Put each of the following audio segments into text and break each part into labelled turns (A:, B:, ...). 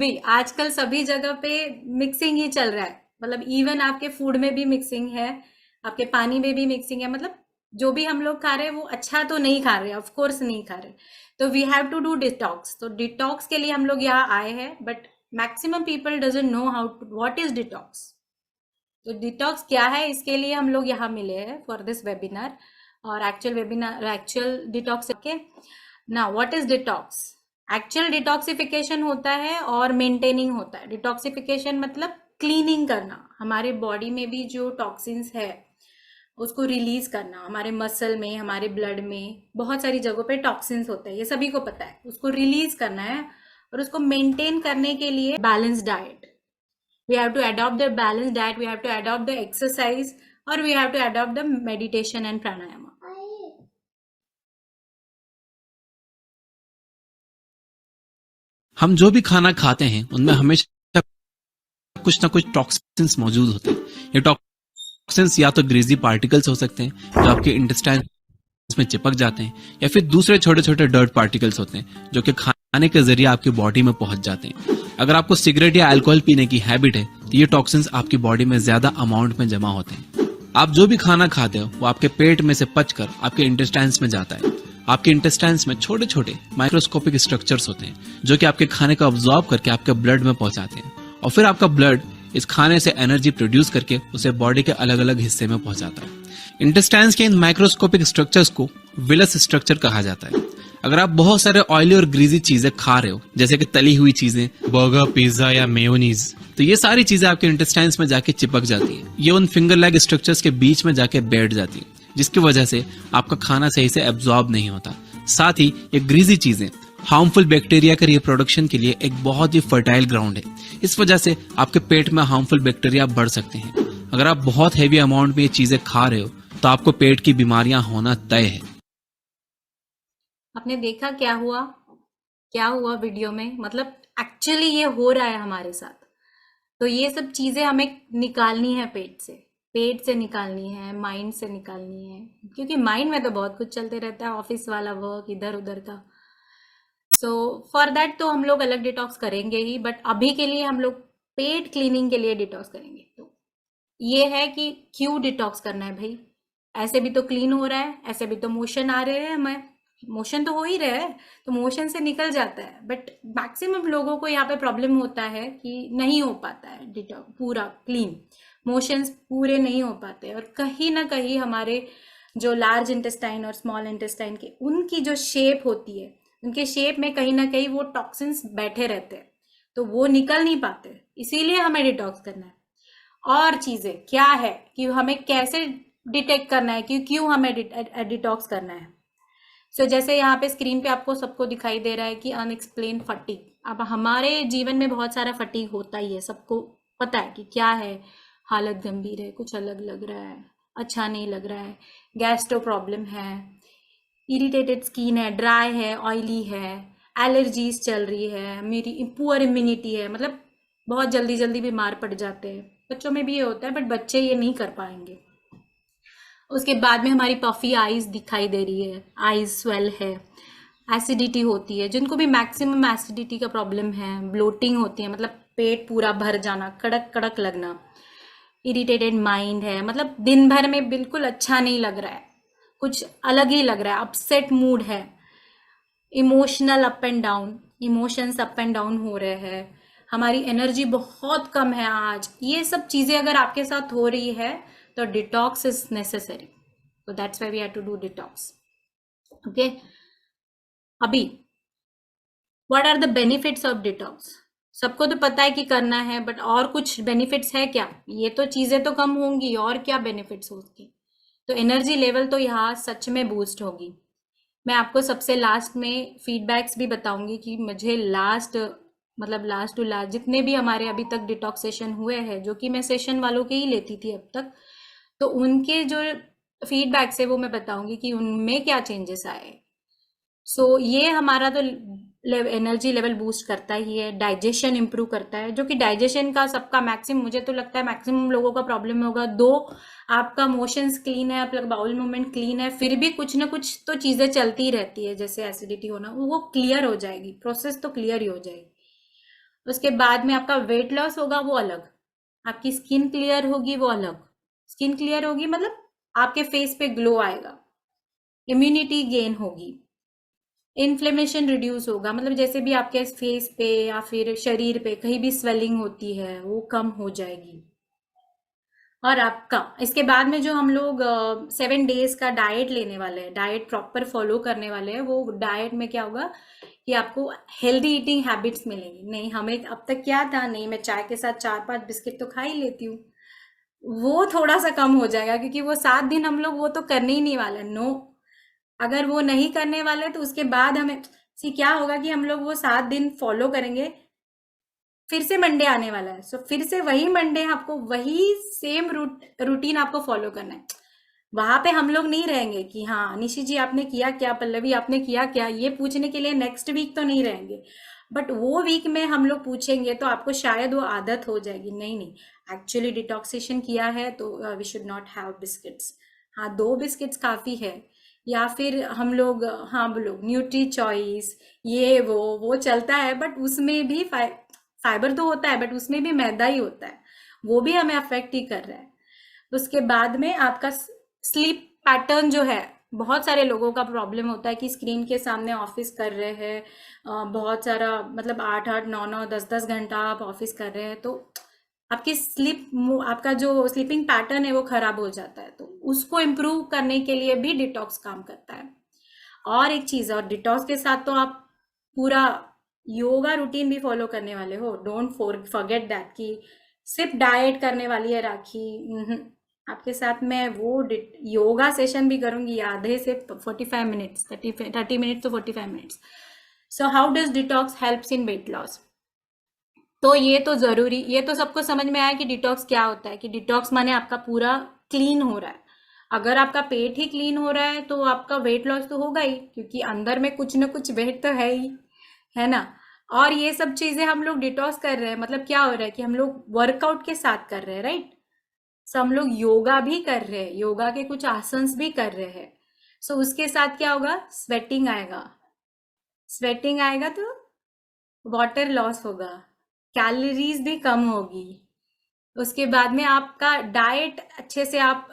A: भी आजकल सभी जगह पे मिक्सिंग ही चल रहा है। मतलब इवन आपके फूड में भी मिक्सिंग है, आपके पानी में भी मिक्सिंग है। मतलब जो भी हम लोग खा रहे हैं वो अच्छा तो नहीं खा रहे, ऑफ कोर्स नहीं खा रहे। तो we have to do detox. तो डिटॉक्स के लिए हम लोग यहाँ आए हैं, but maximum people doesn't know how to what is detox. तो डिटॉक्स क्या है, इसके लिए हम लोग यहाँ मिले हैं फॉर दिस वेबिनार। और एक्चुअल वेबिनार, एक्चुअल डिटॉक्स के ना, what is detox. Actual detoxification होता है और मेंटेनिंग होता है। डिटॉक्सिफिकेशन मतलब क्लीनिंग करना, हमारे बॉडी में भी जो टॉक्सिन्स है उसको रिलीज करना। हमारे मसल में, हमारे ब्लड में बहुत सारी जगहों पे टॉक्सिन्स होते हैं, ये सभी को पता है। उसको रिलीज करना है और उसको मेंटेन करने के लिए balance diet, we have to adopt the balanced diet, we have to adopt the exercise, or we have to adopt the meditation and pranayama.
B: हम जो भी खाना खाते हैं उनमें हमेशा कुछ ना कुछ टॉक्सिन्स मौजूद होते हैं। ये टॉक्सिन्स या तो ग्रीजी पार्टिकल्स हो सकते हैं जो आपके इंटेस्टाइन में चिपक जाते हैं, या फिर दूसरे छोटे छोटे डर्ट पार्टिकल्स होते हैं जो कि खाने के जरिए आपकी बॉडी में पहुंच जाते हैं। अगर आपको सिगरेट या अल्कोहल पीने की हैबिट है तो ये टॉक्सिन्स आपकी बॉडी में ज्यादा अमाउंट में जमा होते हैं। आप जो भी खाना खाते हो वो आपके पेट में से पचकर आपके इंटेस्टाइन्स में जाता है। आपके इंटेस्टाइन्स में छोटे छोटे माइक्रोस्कोपिक स्ट्रक्चर्स होते हैं जो कि आपके खाने को अब्सॉर्ब करके आपके ब्लड में पहुंचाते हैं, और फिर आपका ब्लड इस खाने से एनर्जी प्रोड्यूस करके उसे बॉडी के अलग अलग हिस्से में पहुंचाता है। इंटेस्टाइन्स के इन माइक्रोस्कोपिक स्ट्रक्चर्स को विलस स्ट्रक्चर कहा जाता है। अगर आप बहुत सारे ऑयली और ग्रीजी चीजें खा रहे हो, जैसे कि तली हुई चीजें, बर्गर, पिज्जा या मेयोनीज, तो ये सारी चीजें आपके इंटेस्टाइन्स में जाके चिपक जाती है। ये उन फिंगर लैग स्ट्रक्चर्स के बीच में जाके बैठ जाती है, जिसकी वजह से आपका खाना सही से एब्जॉर्ब नहीं होता। साथ ही ये ग्रीजी चीजें हार्मफुल बैक्टीरिया के रिप्रोडक्शन के लिए एक बहुत ही फर्टाइल ग्राउंड है। इस वजह से आपके पेट में हार्मफुल बैक्टीरिया बढ़ सकते हैं। अगर आप बहुत हैवी अमाउंट में ये चीजें खा रहे हो तो आपको पेट की बीमारियां होना तय है।
A: आपने देखा क्या हुआ, क्या हुआ वीडियो में। मतलब एक्चुअली ये हो रहा है हमारे साथ। तो ये सब चीजें हमें निकालनी है पेट से, पेट से निकालनी है, माइंड से निकालनी है। क्योंकि माइंड में तो बहुत कुछ चलते रहता है, ऑफिस वाला वर्क, इधर उधर का। सो फॉर दैट तो हम लोग अलग डिटॉक्स करेंगे ही, बट अभी के लिए हम लोग पेट क्लीनिंग के लिए डिटॉक्स करेंगे। तो ये है कि क्यों डिटॉक्स करना है भाई। ऐसे भी तो क्लीन हो रहा है, ऐसे भी तो मोशन आ रहे हैं, हमें मोशन तो हो ही रहा है, तो मोशन से निकल जाता है। बट मैक्सिमम लोगों को यहाँ पे प्रॉब्लम होता है कि नहीं हो पाता है डिटॉक्स पूरा क्लीन, मोशंस पूरे नहीं हो पाते। और कहीं ना कहीं हमारे जो लार्ज इंटेस्टाइन और स्मॉल इंटेस्टाइन के, उनकी जो शेप होती है, उनके शेप में कहीं ना कहीं वो टॉक्सिन्स बैठे रहते हैं, तो वो निकल नहीं पाते। इसीलिए हमें डिटॉक्स करना है। और चीजें क्या है कि हमें कैसे डिटेक्ट करना है कि क्यों हमें डिटॉक्स करना है। सो जैसे यहाँ पे स्क्रीन पे आपको सबको दिखाई दे रहा है कि अनएक्सप्लेन फटीग। अब हमारे जीवन में बहुत सारा फटीग होता ही है, सबको पता है कि क्या है। हालत गंभीर है, कुछ अलग लग रहा है, अच्छा नहीं लग रहा है, गैस्ट्रो प्रॉब्लम है, इरिटेटेड स्किन है, ड्राई है, ऑयली है, एलर्जीज चल रही है, मेरी पुअर इम्यूनिटी है। मतलब बहुत जल्दी जल्दी बीमार पड़ जाते हैं। बच्चों में भी ये होता है, बट बच्चे ये नहीं कर पाएंगे। उसके बाद में हमारी पफी आईज दिखाई दे रही है, आईज स्वेल है, एसिडिटी होती है। जिनको भी मैक्सिमम एसिडिटी का प्रॉब्लम है, ब्लोटिंग होती है, मतलब पेट पूरा भर जाना, कड़क कड़क लगना, इरिटेटेड माइंड है, मतलब दिन भर में बिल्कुल अच्छा नहीं लग रहा है, कुछ अलग ही लग रहा है, अपसेट मूड है, emotional up and down, emotions up and down हो रहे हैं, हमारी एनर्जी बहुत कम है आज। ये सब चीज़ें अगर आपके साथ हो रही है तो डिटॉक्स इज नेसेसरी। तो that's why we have to do detox. Okay, अभी what are the benefits of detox. सबको तो पता है कि करना है, बट और कुछ बेनिफिट्स है क्या। ये तो चीज़ें तो कम होंगी, और क्या बेनिफिट्स होंगी। तो एनर्जी लेवल तो यहाँ सच में बूस्ट होगी। मैं आपको सबसे लास्ट में फीडबैक्स भी बताऊंगी कि मुझे लास्ट, मतलब लास्ट टू लास्ट जितने भी हमारे अभी तक डिटॉक्स सेशन हुए हैं, जो कि मैं सेशन वालों के ही लेती थी अब तक, तो उनके जो फीडबैक्स है वो मैं बताऊंगी कि उनमें क्या चेंजेस आए। सो ये हमारा तो एनर्जी लेवल बूस्ट करता ही है, डाइजेशन इंप्रूव करता है, जो कि डाइजेशन का सबका मैक्सिमम, मुझे तो लगता है मैक्सिमम लोगों का प्रॉब्लम होगा। दो आपका मोशंस क्लीन है, आपका बाउल मूवमेंट क्लीन है, फिर भी कुछ ना कुछ तो चीजें चलती रहती है, जैसे एसिडिटी होना, वो क्लियर हो जाएगी, प्रोसेस तो क्लियर ही हो जाएगी। उसके बाद में आपका वेट लॉस होगा वो अलग, आपकी स्किन क्लियर होगी वो अलग। स्किन क्लियर होगी मतलब आपके फेस पे ग्लो आएगा, इम्यूनिटी गेन होगी, इन्फ्लेमेशन रिड्यूस होगा, मतलब जैसे भी आपके फेस पे या फिर शरीर पे कहीं भी स्वेलिंग होती है वो कम हो जाएगी। और आपका इसके बाद में जो हम लोग 7 डेज का डाइट लेने वाले हैं, डाइट प्रॉपर फॉलो करने वाले हैं, वो डाइट में क्या होगा कि आपको हेल्दी ईटिंग हैबिट्स मिलेंगी। नहीं हमें अब तक क्या था, नहीं मैं चाय के साथ 4-5 बिस्किट तो खा ही लेती हूँ, वो थोड़ा सा कम हो जाएगा, क्योंकि वो 7 दिन हम लोग वो तो करने ही नहीं वाले। नो, अगर वो नहीं करने वाले तो उसके बाद हमें सी क्या होगा कि हम लोग वो 7 दिन फॉलो करेंगे, फिर से मंडे आने वाला है, सो फिर से वही मंडे आपको वही सेम रूटीन आपको फॉलो करना है। वहां पे हम लोग नहीं रहेंगे कि हाँ निशी जी आपने किया क्या, पल्लवी आपने किया क्या, ये पूछने के लिए नेक्स्ट वीक तो नहीं रहेंगे। बट वो वीक में हम लोग पूछेंगे तो आपको शायद वो आदत हो जाएगी, नहीं नहीं एक्चुअली डिटॉक्सिशन किया है तो we should not have biscuits. हाँ 2 बिस्किट्स काफी है। या फिर हम लोग हाँ बोलो न्यूट्री चॉइस, ये वो चलता है, बट उसमें भी फाइबर तो होता है, बट उसमें भी मैदा ही होता है, वो भी हमें अफेक्ट ही कर रहा है। उसके बाद में आपका स्लीप पैटर्न जो है, बहुत सारे लोगों का प्रॉब्लम होता है कि स्क्रीन के सामने ऑफिस कर रहे हैं, बहुत सारा मतलब 8-8 9-9 10-10 घंटा आप ऑफिस कर रहे हैं, तो आपकी आपका जो स्लीपिंग पैटर्न है वो खराब हो जाता है, तो उसको इम्प्रूव करने के लिए भी डिटॉक्स काम करता है। और एक चीज, और डिटॉक्स के साथ तो आप पूरा योगा रूटीन भी फॉलो करने वाले हो, डोंट फॉरगेट दैट कि सिर्फ डाइट करने वाली है राखी। आपके साथ मैं वो योगा सेशन भी करूंगी, आधे से 45 minutes, 30 minutes to 45 minutes. So how does detox helps in weight loss? तो ये तो जरूरी, ये तो सबको समझ में आया कि डिटॉक्स क्या होता है, कि डिटॉक्स माने आपका पूरा क्लीन हो रहा है। अगर आपका पेट ही क्लीन हो रहा है तो आपका वेट लॉस तो होगा ही, क्योंकि अंदर में कुछ ना कुछ वेट तो है ही, है ना। और ये सब चीजें हम लोग डिटॉक्स कर रहे हैं, मतलब क्या हो रहा है कि हम लोग वर्कआउट के साथ कर रहे हैं, राइट। सो हम लोग योगा भी कर रहे हैं, योगा के कुछ आसन्स भी कर रहे हैं। सो उसके साथ क्या होगा, स्वेटिंग आएगा, स्वेटिंग आएगा तो वाटर लॉस होगा, कैलोरीज भी कम होगी। उसके बाद में आपका डाइट अच्छे से आप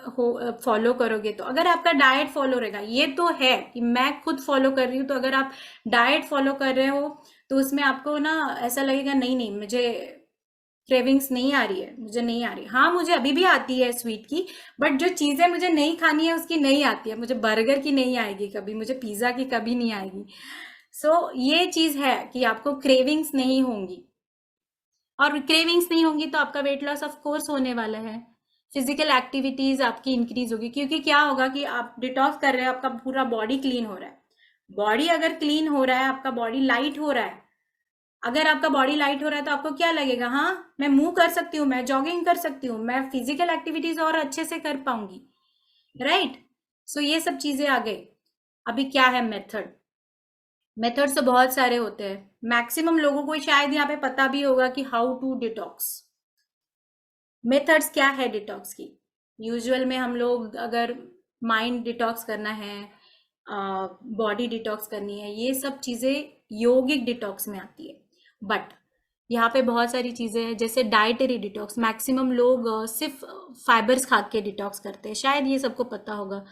A: फॉलो करोगे, तो अगर आपका डाइट फॉलो रहेगा, ये तो है कि मैं खुद फॉलो कर रही हूँ, तो अगर आप डाइट फॉलो कर रहे हो तो उसमें आपको ना ऐसा लगेगा नहीं नहीं मुझे क्रेविंग्स नहीं आ रही है, मुझे नहीं आ रही। हाँ मुझे अभी भी आती है स्वीट की, बट जो चीज़ें मुझे नहीं खानी है उसकी नहीं आती है, मुझे बर्गर की नहीं आएगी कभी, मुझे पिज़्ज़ा की कभी नहीं आएगी। सो ये चीज़ है कि आपको क्रेविंग्स नहीं होंगी, और क्रेविंग्स नहीं होंगी तो आपका वेट लॉस ऑफ कोर्स होने वाला है। फिजिकल एक्टिविटीज आपकी इंक्रीज होगी, क्योंकि क्या होगा कि आप डिटॉक्स कर रहे हैं, आपका पूरा बॉडी क्लीन हो रहा है। बॉडी अगर क्लीन हो रहा है, आपका बॉडी लाइट हो रहा है, अगर आपका बॉडी लाइट हो रहा है तो आपको क्या लगेगा, हाँ मैं मूव कर सकती हूँ, मैं जॉगिंग कर सकती हूँ, मैं फिजिकल एक्टिविटीज और अच्छे से कर पाऊंगी, राइट। सो ये सब चीजें आ गई। अभी क्या है मेथड, मेथड्स तो बहुत सारे होते हैं, मैक्सिमम लोगों को शायद यहाँ पे पता भी होगा कि हाउ टू डिटॉक्स। मेथड्स क्या है डिटॉक्स की? यूजुअल में हम लोग अगर माइंड डिटॉक्स करना है, बॉडी डिटॉक्स करनी है, ये सब चीज़ें योगिक डिटॉक्स में आती है। बट यहाँ पे बहुत सारी चीज़ें हैं, जैसे डाइटरी डिटॉक्स, मैक्सिमम लोग सिर्फ फाइबर्स खा के डिटॉक्स करते हैं, शायद ये सबको पता होगा।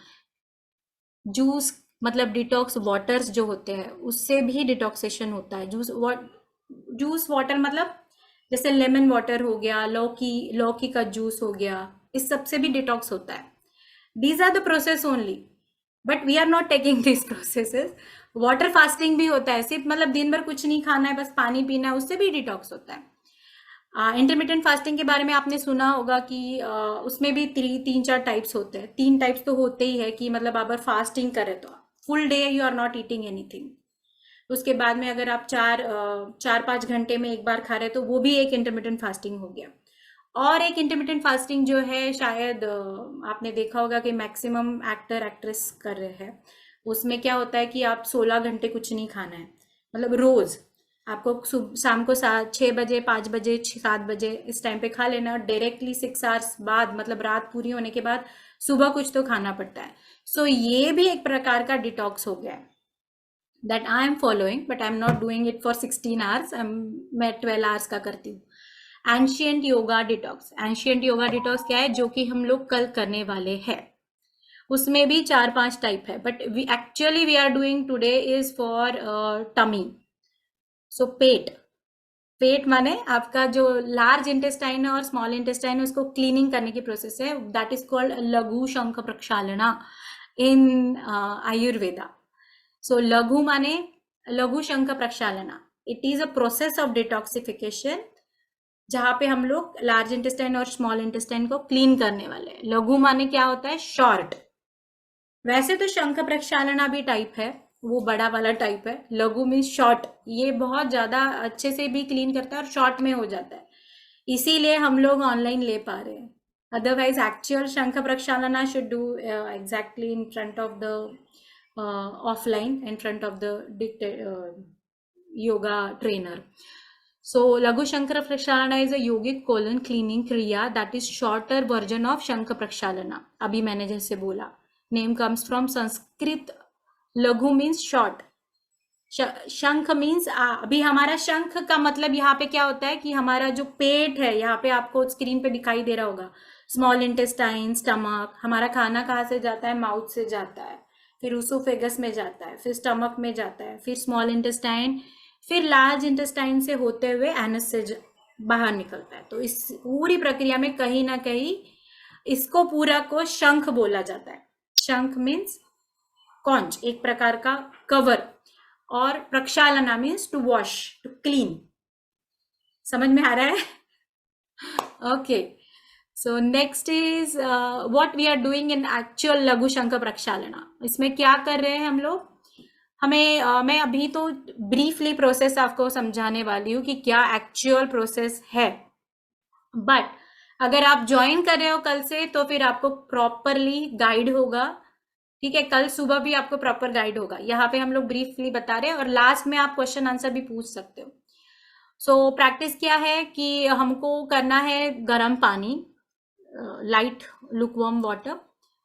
A: जूस मतलब डिटॉक्स वाटर्स जो होते हैं उससे भी डिटॉक्सेशन होता है। जूस वाटर मतलब जैसे लेमन वाटर हो गया, लौकी लौकी का जूस हो गया, इस सब से भी डिटॉक्स होता है। These are the process only, but we are not taking this processes. Water fasting भी होता है, सिर्फ मतलब दिन भर कुछ नहीं खाना है, बस पानी पीना है, उससे भी डिटॉक्स होता है। इंटरमीडियंट फास्टिंग के बारे में आपने सुना होगा कि उसमें भी 3-4 टाइप्स होते हैं। 3 टाइप्स तो होते ही है कि मतलब अगर फास्टिंग करें तो full day you are not eating anything. उसके बाद में अगर आप 4-5 घंटे में एक बार खा रहे तो वो भी एक इंटरमीडियंट फास्टिंग हो गया। और एक इंटरमीडियंट फास्टिंग जो है शायद आपने देखा होगा कि मैक्सिमम एक्टर एक्ट्रेस कर रहे हैं। उसमें क्या होता है कि आप 16 घंटे कुछ नहीं खाना है, मतलब रोज आपको शाम को 6 बजे 5 बजे 7 बजे इस टाइम पे खा लेना, और डायरेक्टली 6 आवर्स बाद मतलब रात पूरी होने के बाद सुबह कुछ तो खाना पड़ता है। सो ये भी एक प्रकार का डिटॉक्स हो गया है। That I am following, but I am not doing it for 16 hours, मैं 12 आवर्स का करती हूँ। Ancient yoga detox, ancient yoga detox क्या है, जो कि हम लोग कल करने वाले हैं। उसमें भी 4-5 टाइप है, but we are doing today is for tummy. So पेट माने आपका जो लार्ज इंटेस्टाइन है और स्मॉल इंटेस्टाइन है, उसको क्लीनिंग करने की प्रोसेस है, दैट इज कॉल्ड लघु शंख प्रक्षालना इन आयुर्वेदा। सो लघु माने लघु शंख प्रक्षालना, it is a process of detoxification, जहां पे हम लोग लार्ज इंटेस्टाइन और स्मॉल इंटेस्टाइन को क्लीन करने वाले हैं। लघु माने क्या होता है, शॉर्ट। वैसे तो शंख प्रक्षालना भी टाइप है, वो बड़ा वाला टाइप है। लघु मीन्स शॉर्ट, ये बहुत ज्यादा अच्छे से भी क्लीन करता है और शॉर्ट में हो जाता है, इसीलिए हम लोग ऑनलाइन ले पा रहे हैं। अदरवाइज एक्चुअल शंख प्रक्षालना should do exactly in front of the offline, in front of the yoga trainer. So Laghu Shankara Prakshalana is a yogic colon cleaning kriya that is shorter version of Shankha Prakshalana. अभी मैंने जैसे बोला, name comes from Sanskrit, लघु means short, शंख means अभी हमारा शंख का मतलब यहाँ पे क्या होता है कि हमारा जो पेट है, यहाँ पे आपको स्क्रीन पे दिखाई दे रहा होगा, स्मॉल इंटेस्टाइन, स्टमक, हमारा खाना कहाँ से जाता है, माउथ से जाता है, फिर उसोफेगस में जाता है, फिर स्टमक में जाता है, फिर स्मॉल इंटेस्टाइन, फिर लार्ज इंटेस्टाइन से होते हुए एनस से बाहर निकलता है। तो इस पूरी प्रक्रिया में कहीं ना कहीं इसको पूरा को शंख बोला जाता है। शंख मीन्स कॉन्च, एक प्रकार का कवर, और प्रक्षालना means to wash, to clean. समझ में आ रहा है? Okay, so next is what we are doing in actual लघु शंख प्रक्षालना। इसमें क्या कर रहे हैं हम लोग, हमें मैं अभी तो ब्रीफली प्रोसेस आपको समझाने वाली हूँ कि क्या एक्चुअल प्रोसेस है, बट अगर आप ज्वाइन कर रहे हो कल से तो फिर आपको प्रॉपरली गाइड होगा, ठीक है? कल सुबह भी आपको प्रॉपर गाइड होगा। यहाँ पे हम लोग ब्रीफली बता रहे हैं और लास्ट में आप क्वेश्चन आंसर भी पूछ सकते हो। सो प्रैक्टिस क्या है कि हमको करना है गर्म पानी, लाइट लुकवार्म वाटर,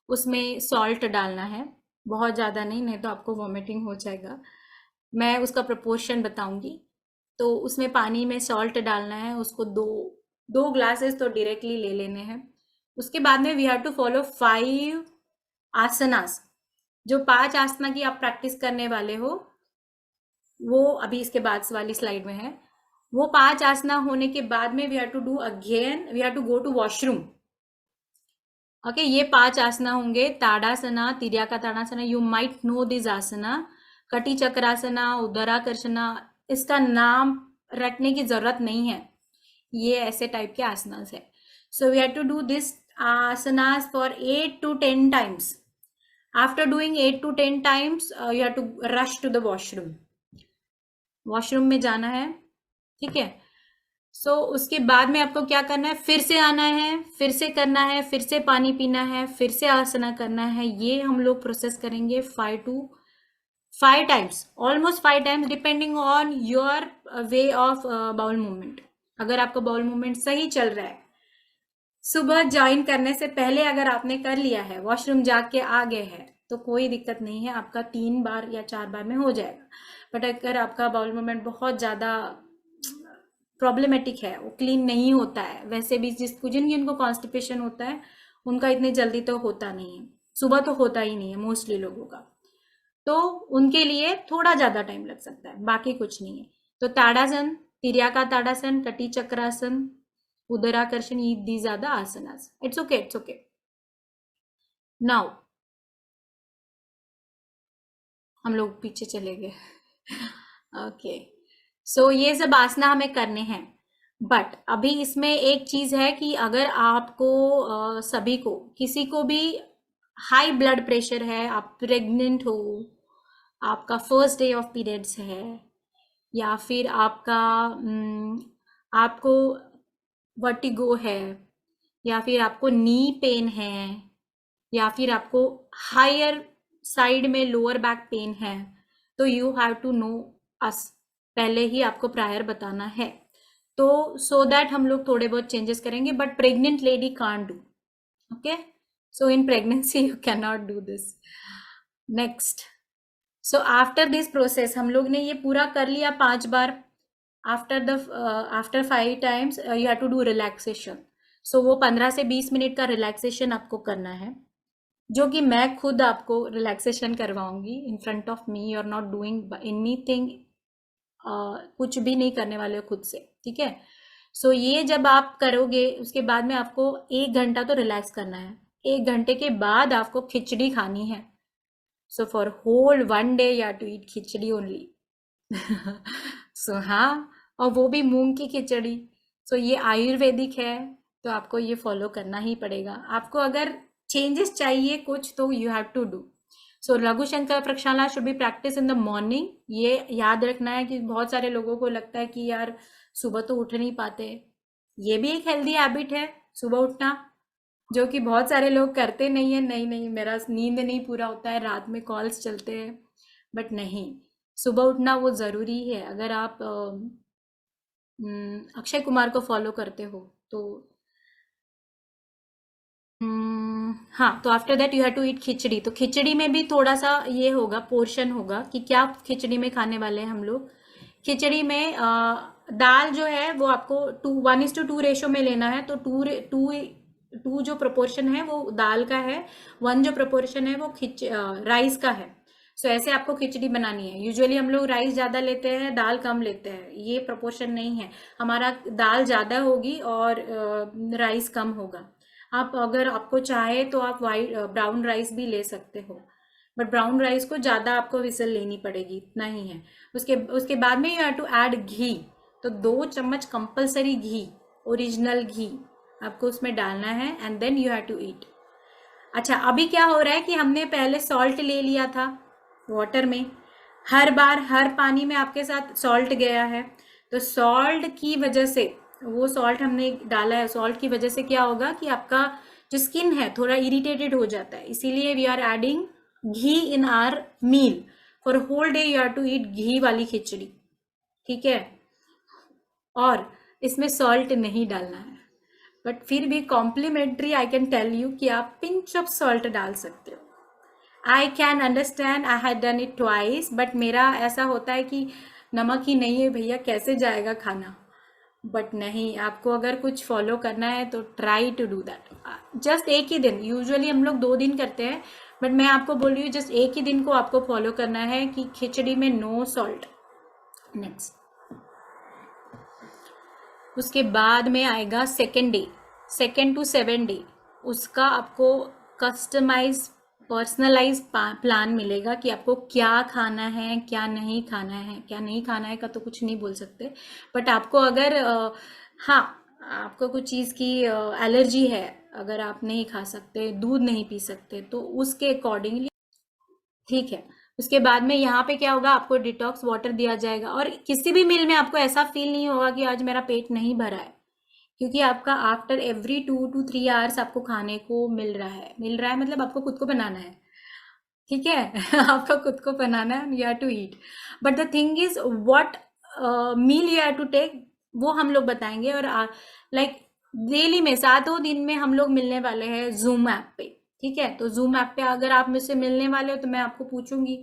A: उसमें सॉल्ट डालना है, बहुत ज़्यादा नहीं, नहीं तो आपको वॉमिटिंग हो जाएगा। मैं उसका प्रपोर्शन बताऊंगी। तो उसमें पानी में सॉल्ट डालना है, उसको दो ग्लासेस तो डायरेक्टली ले लेने हैं। उसके बाद में वी हैव टू फॉलो 5 आसनास। जो 5 आसना की आप प्रैक्टिस करने वाले हो, वो अभी इसके बाद वाली स्लाइड में है। वो 5 आसना होने के बाद में we have to do again, we have to go to washroom. Okay, ये 5 आसना होंगे, Tadasana, Tiryaka Tadasana, you might know this asana, Kati Chakrasana, उदराकर्षणा, इसका नाम रटने की जरूरत नहीं है, ये ऐसे टाइप के आसनास है। So we have to do this asanas for 8 to 10 times. After doing 8 to 10 times, you have to rush to the washroom. Washroom में जाना है, ठीक है? सो उसके बाद में आपको क्या करना है, फिर से आना है, फिर से करना है, फिर से पानी पीना है, फिर से आसना करना है। ये हम लोग प्रोसेस करेंगे 5 times, almost 5 times, depending on your way of bowel movement. अगर आपका बाउल मूवमेंट सही चल रहा है, सुबह ज्वाइन करने से पहले अगर आपने कर लिया है, वॉशरूम जाके आ गए हैं, तो कोई दिक्कत नहीं है, आपका 3 बार या 4 बार में हो जाएगा। बट अगर आपका बाउल मूवमेंट बहुत ज़्यादा प्रॉब्लमेटिक है, वो क्लीन नहीं होता है, वैसे भी जिनको कॉन्स्टिपेशन होता है उनका इतने जल्दी तो होता नहीं है, सुबह तो होता ही नहीं है मोस्टली लोगों का, तो उनके लिए थोड़ा ज़्यादा टाइम लग सकता है, बाकी कुछ नहीं है। तो ताड़ासन, तिर्याका ताड़ासन, कटी चक्रासन, उदराकर्षण, these are the asanas. It's okay. Now हम लोग पीछे चले गए। ओके, सो ये सब आसना हमें करने हैं, बट अभी इसमें एक चीज है कि अगर आपको सभी को, किसी को भी हाई ब्लड प्रेशर है, आप प्रेग्नेंट हो, आपका फर्स्ट डे ऑफ पीरियड्स है, या फिर आपको वर्टिगो है, या फिर आपको नी पेन है, या फिर आपको हायर साइड में लोअर बैक पेन है, तो you have to know us, पहले ही आपको प्रायर बताना है, तो सो दैट हम लोग थोड़े बहुत चेंजेस करेंगे, but pregnant lady can't do. Okay, so in pregnancy you can not do this. Next, so after this process हम लोग ने ये पूरा कर लिया 5 बार. After 5 times you have to do relaxation. So वो 15 से 20 मिनट का रिलैक्सेशन आपको करना है, जो कि मैं खुद आपको रिलैक्सेशन करवाऊंगी in front of me. You are not doing anything, कुछ भी नहीं करने वाले हो खुद से, ठीक है. सो ये जब आप करोगे उसके बाद में आपको 1 घंटा तो रिलैक्स करना है. 1 घंटे के बाद आपको खिचड़ी खानी है. So for whole 1 day you have to eat khichdi only. So हाँ, और वो भी मूंग की खिचड़ी. सो ये आयुर्वेदिक है, तो आपको ये फॉलो करना ही पड़ेगा. आपको अगर चेंजेस चाहिए कुछ तो you have to do. So लघु शंकर प्रक्षालना should be practice in the morning. ये याद रखना है कि बहुत सारे लोगों को लगता है कि यार सुबह तो उठ नहीं पाते. ये भी एक हेल्दी हैबिट है सुबह उठना, जो कि बहुत सारे लोग करते नहीं है. नहीं नहीं, मेरा नींद नहीं पूरा होता है, रात में कॉल्स चलते हैं. बट नहीं, सुबह उठना वो ज़रूरी है. अगर आप अक्षय कुमार को फॉलो करते हो तो हाँ, तो after that you have to eat khichdi. तो खिचड़ी में भी थोड़ा सा ये होगा, पोर्शन होगा कि क्या खिचड़ी में खाने वाले हैं हम लोग. खिचड़ी में दाल जो है वो आपको 1:2 रेशो में लेना है. तो टू जो प्रोपोर्शन है वो दाल का है, 1 जो प्रोपोर्शन है वो राइस का है. सो ऐसे आपको खिचड़ी बनानी है. यूजुअली हम लोग राइस ज़्यादा लेते हैं, दाल कम लेते हैं. ये प्रोपोर्शन नहीं है हमारा. दाल ज़्यादा होगी और राइस कम होगा. आप अगर आपको चाहे तो आप ब्राउन राइस भी ले सकते हो, बट ब्राउन राइस को ज़्यादा आपको विसल लेनी पड़ेगी, इतना ही है. उसके बाद में यू हैव टू ऐड घी. तो 2 चम्मच कंपलसरी घी, ओरिजिनल घी आपको उसमें डालना है. And then you have to eat. अच्छा, अभी क्या हो रहा है कि हमने पहले सॉल्ट ले लिया था वाटर में. हर बार हर पानी में आपके साथ सॉल्ट गया है. तो सॉल्ट की वजह से, वो सॉल्ट हमने डाला है, सॉल्ट की वजह से क्या होगा कि आपका जो स्किन है थोड़ा इरिटेटेड हो जाता है. इसीलिए we are adding ghee in our meal. For whole day you have to eat घी वाली खिचड़ी, ठीक है. और इसमें सॉल्ट नहीं डालना है, बट फिर भी complimentary I can tell you कि आप पिंच ऑफ सॉल्ट डाल सकते हो. I can understand, I had done it twice, but मेरा ऐसा होता है कि नमक ही नहीं है भैया, कैसे जाएगा खाना. बट नहीं, आपको अगर कुछ फॉलो करना है तो try to do that. Just एक ही दिन, यूजुअली हम लोग 2 दिन करते हैं, बट मैं आपको बोल रही हूँ जस्ट एक ही दिन को आपको फॉलो करना है कि खिचड़ी में नो सॉल्ट. नेक्स्ट, उसके बाद में आएगा 2nd day, 2nd to 7 day. उसका आपको कस्टमाइज पर्सनलाइज प्लान मिलेगा कि आपको क्या खाना है, क्या नहीं खाना है. क्या नहीं खाना है का तो कुछ नहीं बोल सकते, बट आपको अगर हाँ, आपको कुछ चीज़ की एलर्जी है, अगर आप नहीं खा सकते, दूध नहीं पी सकते, तो उसके अकॉर्डिंगली, ठीक है. उसके बाद में यहाँ पे क्या होगा, आपको डिटॉक्स वाटर दिया जाएगा. और किसी भी मील में आपको ऐसा फील नहीं होगा कि आज मेरा पेट नहीं भरा है, क्योंकि आपका आफ्टर एवरी 2 to 3 आवर्स आपको खाने को मिल रहा है. मिल रहा है मतलब आपको खुद को बनाना है, ठीक है. आपको खुद को बनाना है, you have to eat. But the thing is what meal you have to take, वो हम लोग बताएंगे. और लाइक डेली में 7 दिन में हम लोग मिलने वाले हैं जूम ऐप पे, ठीक है. तो जूम ऐप पे अगर आप मुझसे मिलने वाले हो तो मैं आपको पूछूंगी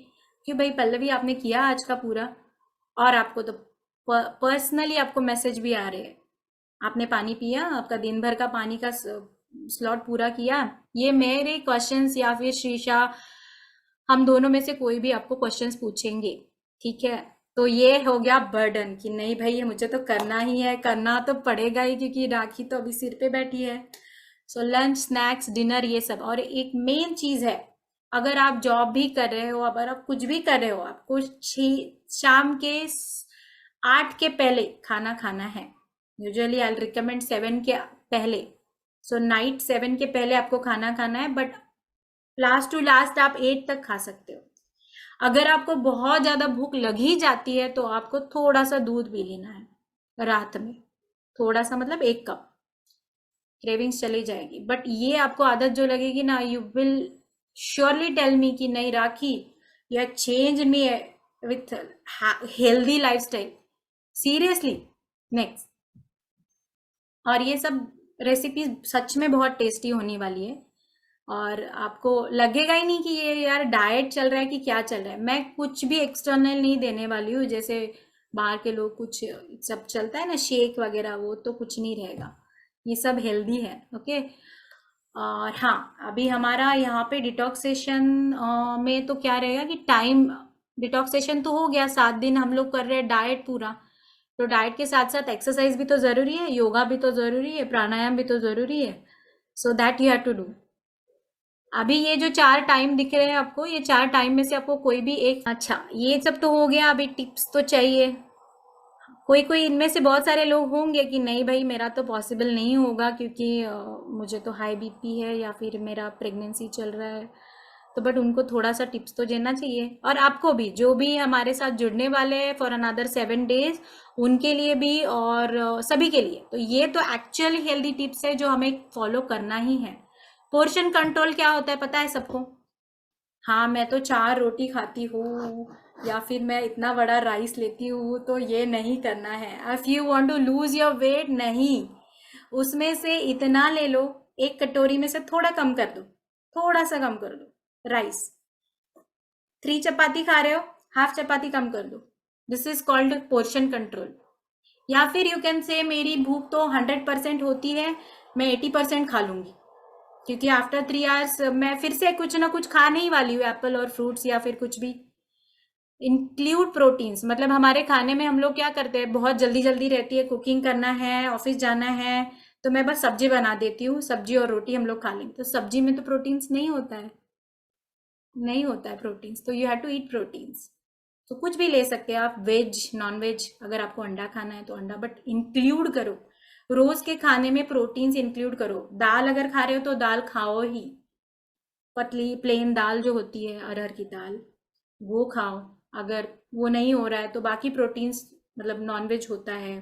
A: कि भाई पल्लवी आपने किया आज का पूरा, और आपको तो पर्सनली आपको मैसेज भी आ रहे हैं, आपने पानी पिया, आपका दिन भर का पानी का स्लॉट पूरा किया. ये मेरे क्वेश्चंस या फिर शीशा, हम दोनों में से कोई भी आपको क्वेश्चंस पूछेंगे, ठीक है. तो ये हो गया बर्डन कि नहीं भाई ये मुझे तो करना ही है, करना तो पड़ेगा ही, क्योंकि राखी तो अभी सिर पे बैठी है. सो लंच, स्नैक्स, डिनर, ये सब. और एक मेन चीज है, अगर आप जॉब भी कर रहे हो, अगर आप कुछ भी कर रहे हो, आपको शाम के 8 के पहले खाना खाना है. यूजुअली आई रिकमेंड 7 के पहले. सो नाइट 7 के पहले आपको खाना खाना है, बट लास्ट टू लास्ट आप 8 तक खा सकते हो. अगर आपको बहुत ज्यादा भूख लग ही जाती है तो आपको थोड़ा सा दूध पी लेना है रात में, थोड़ा सा मतलब 1 कप, क्रेविंग्स चली जाएगी. बट ये आपको आदत जो लगेगी ना, you will surely tell me कि नहीं Rakhi, you have change me with healthy lifestyle, seriously. Next, और ये सब रेसिपी सच में बहुत टेस्टी होने वाली है. और आपको लगेगा ही नहीं कि ये यार डाइट चल रहा है कि क्या चल रहा है। मैं कुछ भी एक्सटर्नल नहीं देने वाली हूँ, जैसे बाहर के लोग कुछ सब चलता है ना शेक वगैरह, वो तो कुछ नहीं रहेगा, ये सब हेल्दी है। ओके। और हाँ, अभी हमारा यहाँ पे डिटॉक्सेशन में तो क्या रहेगा कि टाइम, डिटॉक्सेशन तो हो गया, 7 दिन हम लोग कर रहे हैं डाइट पूरा, तो डाइट के साथ साथ एक्सरसाइज भी तो ज़रूरी है, योगा भी तो ज़रूरी है, प्राणायाम भी तो ज़रूरी है। So that you have to do. अभी ये जो 4 टाइम दिख रहे हैं आपको, ये 4 टाइम में से आपको कोई भी एक, अच्छा ये सब तो हो गया, अभी टिप्स तो चाहिए। कोई कोई इनमें से बहुत सारे लोग होंगे कि नहीं भाई मेरा तो पॉसिबल नहीं होगा, क्योंकि मुझे तो हाई बीपी है या फिर मेरा प्रेगनेंसी चल रहा है, तो बट उनको थोड़ा सा टिप्स तो देना चाहिए। और आपको भी, जो भी हमारे साथ जुड़ने वाले हैं फॉर अनदर 7 डेज, उनके लिए भी और सभी के लिए, तो ये तो एक्चुअल हेल्दी टिप्स है जो हमें फॉलो करना ही है। पोर्शन कंट्रोल क्या होता है पता है सबको? हाँ, मैं तो 4 रोटी खाती हूँ या फिर मैं इतना बड़ा राइस लेती हूँ, तो ये नहीं करना है। If you want to lose your weight, नहीं, उसमें से इतना ले लो, एक कटोरी में से थोड़ा कम कर दो, थोड़ा सा कम कर दो राइस। 3 चपाती खा रहे हो, हाफ चपाती कम कर दो। This is called portion control. या फिर यू कैन से मेरी भूख तो 100% होती है, मैं 80% खा लूंगी, क्योंकि आफ्टर 3 आवर्स मैं फिर से कुछ ना कुछ खाने ही वाली हूँ, एप्पल और फ्रूट्स या फिर कुछ भी। इंक्लूड प्रोटीन्स, मतलब हमारे खाने में हम लोग क्या करते हैं, बहुत जल्दी जल्दी रहती है, कुकिंग करना है, ऑफिस जाना है, तो मैं बस सब्जी बना देती हूँ, सब्जी और रोटी हम लोग खा लेंगे, तो सब्जी में तो प्रोटीन्स नहीं होता है, नहीं होता है प्रोटीन्स, तो you have to eat proteins. तो कुछ भी ले सकते हैं आप, वेज नॉन वेज, अगर आपको अंडा खाना है तो अंडा, बट इंक्लूड करो, रोज के खाने में प्रोटीन्स इंक्लूड करो। दाल अगर खा रहे हो तो दाल खाओ ही, पतली प्लेन दाल जो होती है अरहर की दाल, वो खाओ। अगर वो नहीं हो रहा है तो बाकी प्रोटीन्स, मतलब नॉनवेज होता है,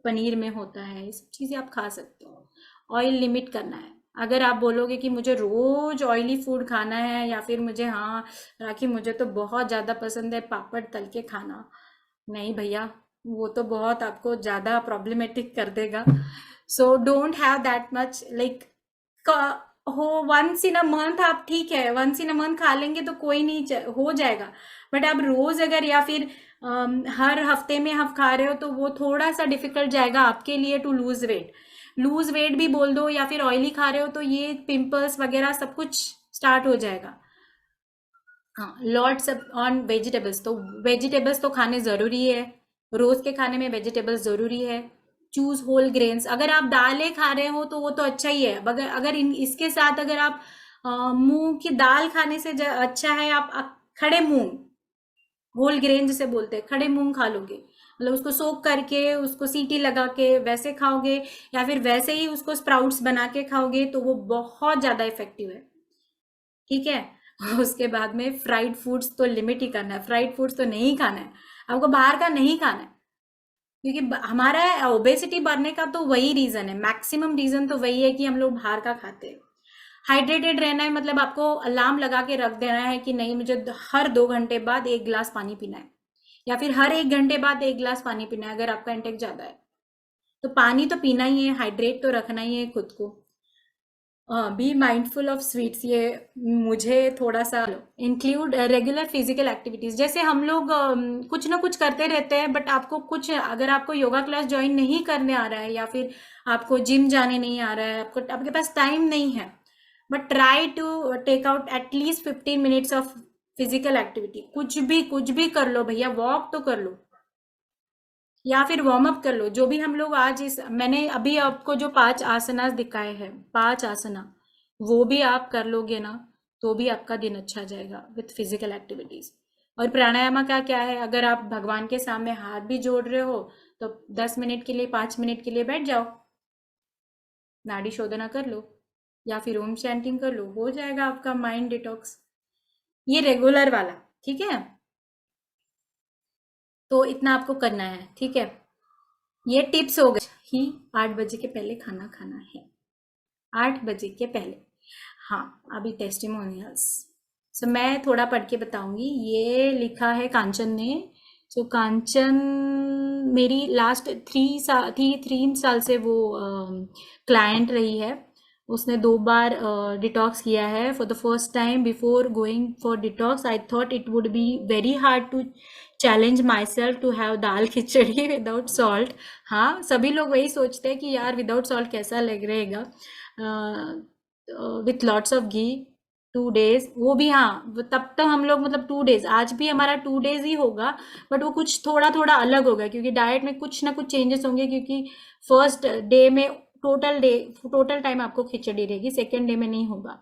A: पनीर में होता है, ये सब चीज़ें आप खा सकते हो। ऑयल लिमिट करना है। अगर आप बोलोगे कि मुझे रोज ऑयली फूड खाना है, या फिर मुझे, हाँ राखी मुझे तो बहुत ज़्यादा पसंद है पापड़ तल के खाना, नहीं भैया, वो तो बहुत आपको ज़्यादा प्रॉब्लमेटिक कर देगा। So don't have that much, like हो वंस इन अ मंथ आप, ठीक है वंस इन अ मंथ खा लेंगे तो कोई नहीं, हो जाएगा। बट आप रोज अगर, या फिर हर हफ्ते में आप खा रहे हो, तो वो थोड़ा सा डिफिकल्ट जाएगा आपके लिए to lose weight. Lose weight भी बोल दो, या फिर ऑयली खा रहे हो तो ये पिंपल्स वगैरह सब कुछ स्टार्ट हो जाएगा। हाँ, लॉट्स ऑन वेजिटेबल्स, तो वेजिटेबल्स तो खाने ज़रूरी है, रोज़ के खाने में वेजिटेबल्स ज़रूरी है। चूज होल ग्रेन्स, अगर आप दालें खा रहे हो तो वो तो अच्छा ही है, अगर अगर इसके साथ अगर आप मूंग की दाल खाने से अच्छा है आप खड़े मूंग, होल ग्रेन जिसे बोलते हैं, खड़े मूंग खा लोगे, मतलब उसको सोक करके उसको सीटी लगा के वैसे खाओगे, या फिर वैसे ही उसको स्प्राउट्स बना के खाओगे, तो वो बहुत ज़्यादा इफेक्टिव है। ठीक है। उसके बाद में फ्राइड फूड्स तो लिमिट ही करना है, फ्राइड फूड्स तो नहीं खाना है, आपको बाहर का नहीं खाना है, क्योंकि हमारा ओबेसिटी बढ़ने का तो वही रीजन है, मैक्सिमम रीजन तो वही है कि हम लोग बाहर का खाते हैं। हाइड्रेटेड रहना है, मतलब आपको अलार्म लगा के रख देना है कि नहीं मुझे हर 2 घंटे बाद 1 गिलास पानी पीना है, या फिर हर 1 घंटे बाद 1 गिलास पानी पीना है, अगर आपका इंटेक ज्यादा है तो पानी तो पीना ही है, हाइड्रेट तो रखना ही है खुद को। बी माइंडफुल ऑफ स्वीट्स, ये मुझे थोड़ा सा इंक्लूड रेगुलर फिजिकल एक्टिविटीज, जैसे हम लोग कुछ ना कुछ करते रहते हैं, बट आपको कुछ, अगर आपको योगा क्लास ज्वाइन नहीं करने आ रहा है, या फिर आपको जिम जाने नहीं आ रहा है, आपको, आपके पास टाइम नहीं है, but try to take out at least 15 minutes of physical activity. कुछ भी कर लो भैया, वॉक तो कर लो, या फिर वार्म अप कर लो, जो भी हम लोग आज इस, मैंने अभी आपको जो 5 आसनास दिखाए हैं, 5 आसना, वो भी आप कर लोगे ना, तो भी आपका दिन अच्छा जाएगा विथ फिजिकल एक्टिविटीज। और प्राणायाम का क्या है, अगर आप भगवान के सामने हाथ भी जोड़ रहे हो, तो 10 मिनट के लिए, 5 मिनट के लिए बैठ जाओ, नाड़ी शोधना कर लो, या फिर ओम चैंटिंग कर लो, हो जाएगा आपका माइंड डिटॉक्स, ये रेगुलर वाला। ठीक है, तो इतना आपको करना है। ठीक है, ये टिप्स हो गए ही। 8 बजे के पहले खाना खाना है, 8 बजे के पहले। हाँ, अभी टेस्टिमोनियल्स, सो मैं थोड़ा पढ़ के बताऊंगी। ये लिखा है कांचन ने। सो कांचन मेरी लास्ट 3 साल से वो क्लाइंट रही है, उसने 2 बार डिटॉक्स किया है for the first time. Before going for detox I thought it would be very hard to challenge myself to have dal khichdi without salt. हाँ, सभी लोग वही सोचते हैं कि यार विदाउट सॉल्ट कैसा लग रहेगा, with lots of ghee 2 days, वो भी हाँ तब तक हम लोग मतलब 2 days, आज भी हमारा 2 days ही होगा, बट वो कुछ थोड़ा थोड़ा अलग होगा क्योंकि डाइट में कुछ ना कुछ चेंजेस होंगे, क्योंकि फर्स्ट डे में टोटल टाइम आपको खिचड़ी रहेगी, सेकेंड डे में नहीं होगा।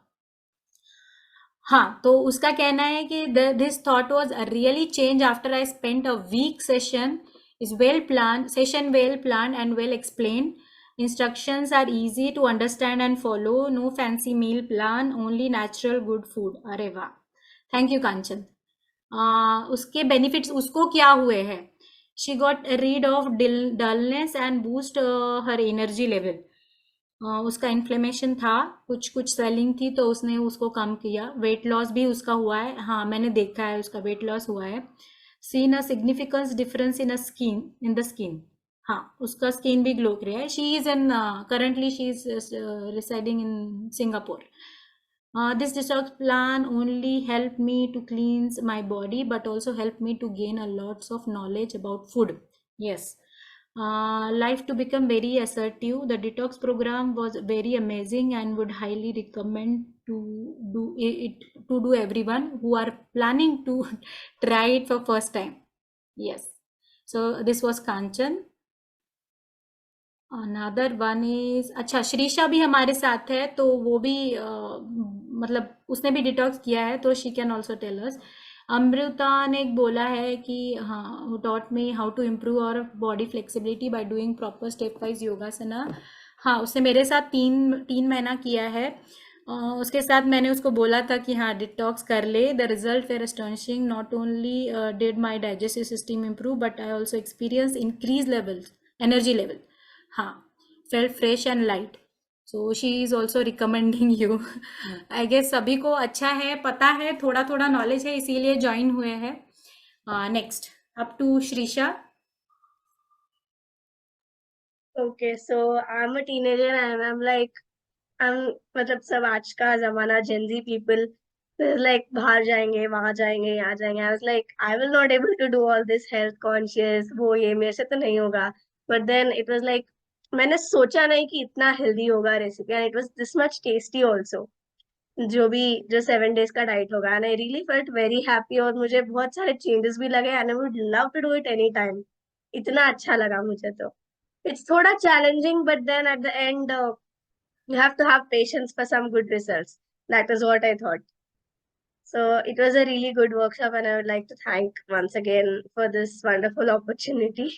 A: हाँ, तो उसका कहना है कि this thought was really change after I spent a week session, is well plan and well explain, instructions are easy to understand and follow, no fancy meal plan, only natural good food। अरे वाह, thank you कांचन। उसके benefits उसको क्या हुए हैं? She got read of dullness and boost her energy level. उसका inflammation था, कुछ कुछ स्वेलिंग थी, तो उसने उसको कम किया। वेट लॉस भी उसका हुआ है, हाँ मैंने देखा है उसका वेट लॉस हुआ है। Seen a significance difference in the skin, हाँ उसका स्किन भी ग्लो कर रहा है। She is in currently she is residing in Singapore. This detox plan only helped me to cleanse my body, but also helped me to gain a lots of knowledge about food. Yes, life to become very assertive. The detox program was very amazing and would highly recommend to do it to do everyone who are planning to try it for first time. Yes, so this was Kanchan। Another one is, अच्छा श्रीषा भी हमारे साथ है, तो वो भी मतलब उसने भी डिटॉक्स किया है, तो she can also tell us. Amrita ने बोला है कि हाँ taught me how to improve our body flexibility by doing proper step wise योगासना। हाँ, उसने मेरे साथ तीन महीना किया है। उसके साथ मैंने उसको बोला था कि हाँ डिटॉक्स कर ले। The result were astonishing, not only did my digestive system improve but I also experience increase levels energy level. हाँ, felt fresh and light, so she is also recommending you. I guess सभी को अच्छा है, पता है, थोड़ा थोड़ा knowledge है, इसीलिए ज्वाइन हुए हैं। Next up to Shreesha.
C: Okay, so I'm a teenager and I'm like, I'm मतलब सब आज का जमाना Gen Z people, they're like बाहर जाएंगे, वहां जाएंगे, यहाँ जाएंगे। I was like, I will not able to do all this health conscious, वो ये मेरे से तो नहीं होगा। But then it was like, मैंने सोचा नहीं कि इतना healthy होगा recipe, and it was this much tasty also। जो 7 days का डाइट होगा, and I really felt very happy, और मुझे बहुत सारे changes भी लगे, and I would love to do it anytime। इतना अच्छा लगा मुझे तो। It's thoda challenging, but then at the end, you have to have patience for some good results. That is what I thought. So it was a really good workshop, and I would like to thank once again for this wonderful opportunity.